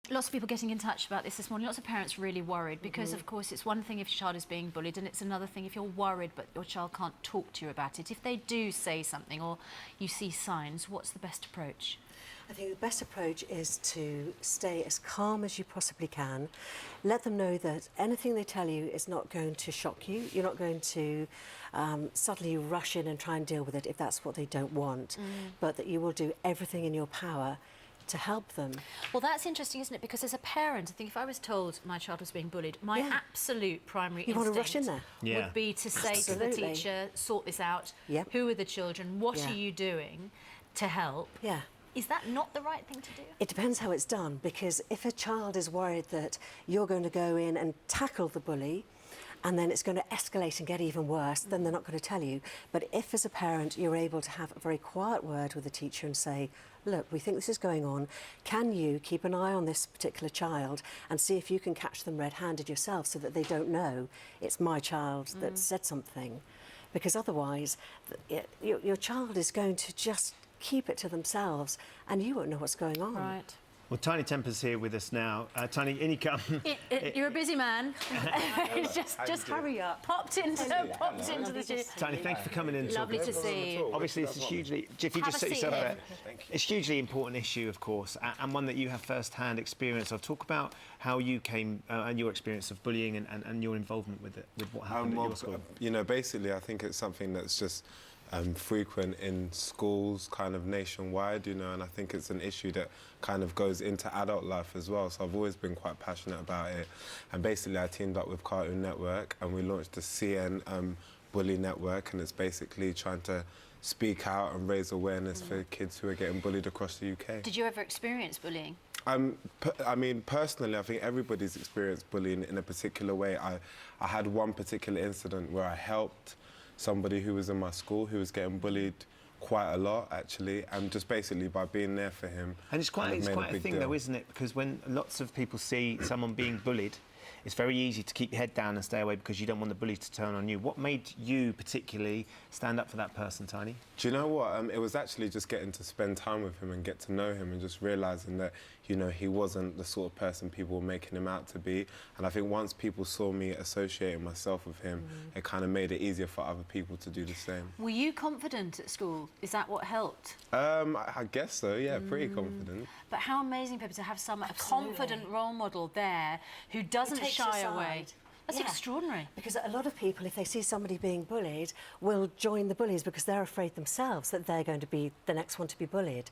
Lots of people getting in touch about this morning. Lots of parents really worried because, of course, it's one thing if your child is being bullied and it's another thing if you're worried but your child can't talk to you about it. If they do say something or you see signs, what's the best approach? I think the best approach is to stay as calm as you possibly can. Let them know that anything they tell you is not going to shock you. You're not going to suddenly rush in and try and deal with it if that's what they don't want, but that you will do everything in your power to help them. Well, that's interesting, isn't it? Because as a parent, I think if I was told my child was being bullied, my absolute primary instinct want to rush in there. Would be to say to the teacher, sort this out. Who are the children? What are you doing to help? Is that not the right thing to do? It depends how it's done, because if a child is worried that you're going to go in and tackle the bully and then it's going to escalate and get even worse, then they're not going to tell you. But if, as a parent, you're able to have a very quiet word with the teacher and say, look, we think this is going on. Can you keep an eye on this particular child and see if you can catch them red-handed yourself so that they don't know it's my child that said something? Because otherwise, your child is going to just keep it to themselves and you won't know what's going on. Right. Well, Tinie Tempah's here with us now. Tinie, in you come. You're a busy man. just hurry up. Popped into the studio. Tinie, thank you for coming in. Lovely to see you. Obviously, this is hugely... If you just sit yourself there. It's a hugely important issue, of course, and one that you have first-hand experience of. Talk about how you came and your experience of bullying and your involvement with it, with what happened at your school. You know, basically, I think it's something that's just frequent in schools, kind of nationwide, you know, and I think it's an issue that kind of goes into adult life as well. So I've always been quite passionate about it. And basically, I teamed up with Cartoon Network and we launched the CN Bully Network, and it's basically trying to speak out and raise awareness for kids who are getting bullied across the UK. Did you ever experience bullying? I mean, personally, I think everybody's experienced bullying in a particular way. I had one particular incident where I helped somebody who was in my school who was getting bullied quite a lot, actually, and just basically by being there for him. And it's quite a thing, though, isn't it? Because when lots of people see someone being bullied, it's very easy to keep your head down and stay away because you don't want the bully to turn on you. What made you particularly stand up for that person, Tinie? Do you know what? It was actually just getting to spend time with him and get to know him and just realising that, you know, he wasn't the sort of person people were making him out to be. And I think once people saw me associating myself with him, it kind of made it easier for other people to do the same. Were you confident at school? Is that what helped? I guess so, yeah, pretty confident. But how amazing, Pippa, to have a confident role model there who doesn't shy away. That's extraordinary. Because a lot of people, if they see somebody being bullied, will join the bullies because they're afraid themselves that they're going to be the next one to be bullied.